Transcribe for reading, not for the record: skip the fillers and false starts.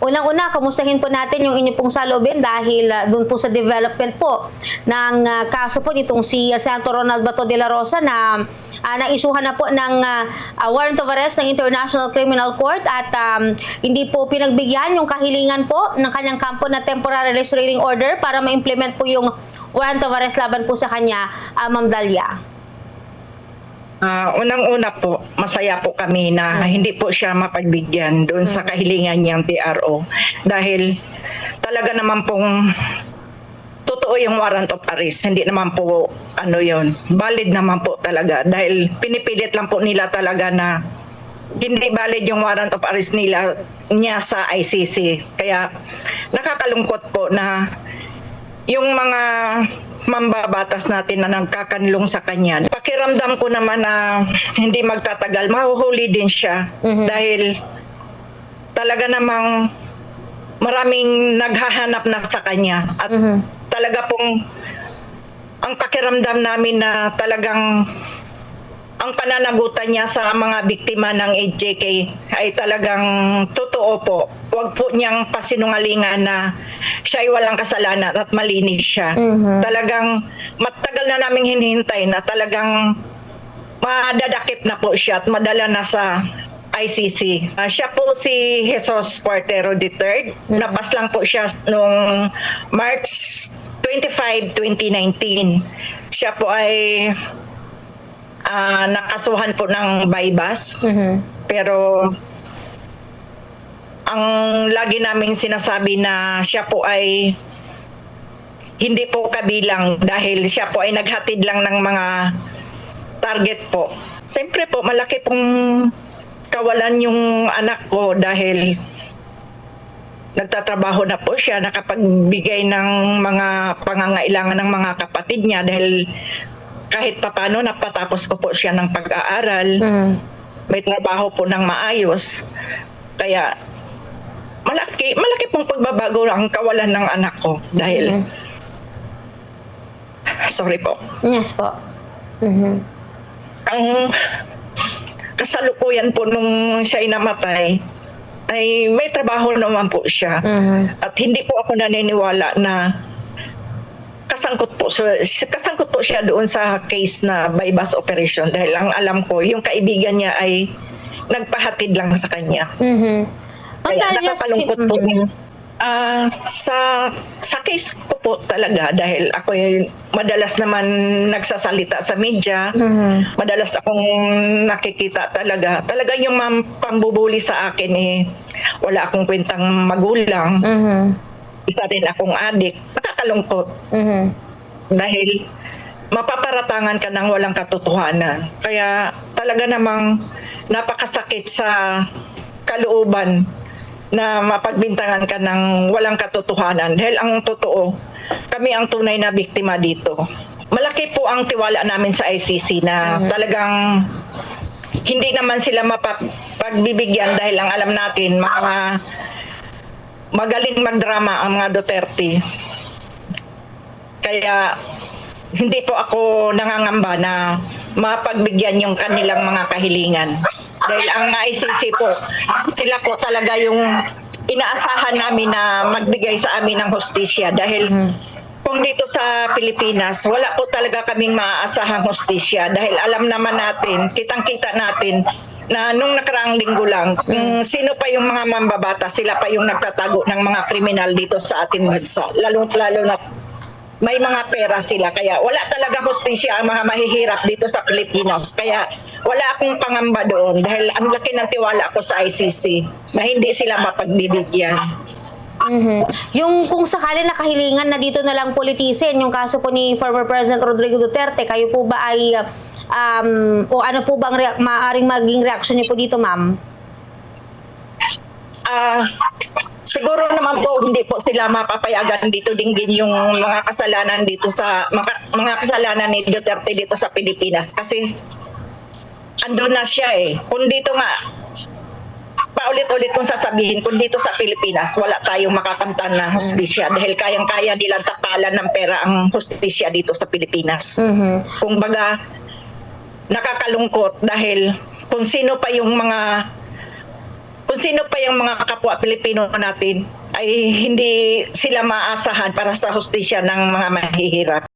Unang-una, kamustahin po natin yung inyo pong salubin dahil doon po sa development po ng kaso po nitong si Senator Ronald Bato de la Rosa na naisuhan na po ng warrant of arrest ng International Criminal Court at hindi po pinagbigyan yung kahilingan po ng kanyang kampo na temporary restraining order para ma-implement po yung warrant of arrest laban po sa kanya, Ma'am Dalia. Unang-una po, masaya po kami na hindi po siya mapagbigyan doon sa kahilingan niyang TRO dahil talaga naman pong totoo yung warrant of arrest. Hindi naman po yun, valid naman po talaga dahil pinipilit lang po nila talaga na hindi valid yung warrant of arrest niya sa ICC. Kaya nakakalungkot po na yung mga mambabatas natin na nagkakanlong sa kanya. Pakiramdam ko naman na hindi magtatagal, mahuhuli din siya dahil talaga namang maraming naghahanap na sa kanya at talaga pong ang pakiramdam namin na talagang ang pananagutan niya sa mga biktima ng HJK ay talagang totoo po. Huwag po niyang pasinungalingan na siya ay walang kasalanan at malinis siya. Talagang matagal na naming hinihintay na talagang madadakip na po siya at madala na sa ICC. Siya po si Jesus Cuartero III. Nabas lang po siya noong March 25, 2019. Siya po ay nakasuhan po ng bypass. Pero ang lagi naming sinasabi na siya po ay hindi po kabilang dahil siya po ay naghatid lang ng mga target po. Siyempre po malaki pong kawalan yung anak ko dahil nagtatrabaho na po siya, nakapagbigay ng mga pangangailangan ng mga kapatid niya dahil kahit papano napatapos ko po siya ng pag-aaral. May trabaho po ng maayos. Kaya malaki pong pagbabago ang kawalan ng anak ko dahil sorry po. Yes po. Ang kasalukuyan po nung siya namatay ay may trabaho naman po siya. At hindi po ako naniniwala na kasangkot po siya doon sa case na bypass operation dahil ang alam ko yung kaibigan niya ay nagpahatid lang sa kanya. Kaya nakakalungkot po sa case ko po talaga dahil ako yung madalas naman nagsasalita sa media, madalas akong nakikita talaga yung pambubuli sa akin wala akong kwentang magulang. Isa rin akong adik. Nakakalungkot. Dahil mapaparatangan ka ng walang katotohanan. Kaya talaga namang napakasakit sa kalooban na mapagbintangan ka ng walang katotohanan. Dahil ang totoo, kami ang tunay na biktima dito. Malaki po ang tiwala namin sa ICC na talagang hindi naman sila mapagbibigyan dahil ang alam natin, mga magaling magdrama ang mga Duterte. Kaya hindi po ako nangangamba na mapagbigyan yung kanilang mga kahilingan. Dahil ang ICC po, sila po talaga yung inaasahan namin na magbigay sa amin ng hustisya. Dahil kung dito sa Pilipinas, wala po talaga kaming maaasahang hustisya. Dahil alam naman natin, kitang-kita natin, na nung nakaraang linggo lang, sino pa yung mga mambabata, sila pa yung nagtatago ng mga kriminal dito sa ating bansa. Lalo na may mga pera sila. Kaya wala talaga hustisya ang mga mahihirap dito sa Pilipinas. Kaya wala akong pangamba doon dahil ang laki ng tiwala ko sa ICC na hindi sila mapagbibigyan. Yung kung sakali nakahilingan na dito na lang politician, yung kaso po ni former President Rodrigo Duterte, kayo po ba ay o ano po bang maaaring maging reaksyon niyo po dito, ma'am? Siguro naman po hindi po sila mapapayagan dito dinggin yung mga kasalanan dito sa mga kasalanan ni Duterte dito sa Pilipinas kasi andun na siya Kung dito nga paulit-ulit kong sasabihin, kung dito sa Pilipinas wala tayong makakamtan na hustisya dahil kayang-kaya nilang takalan ng pera ang hustisya dito sa Pilipinas. Kung baga nakakalungkot dahil kung sino pa yung mga kung sino pa yung mga kapwa Pilipino natin ay hindi sila maasahan para sa hustisya ng mga mahihirap.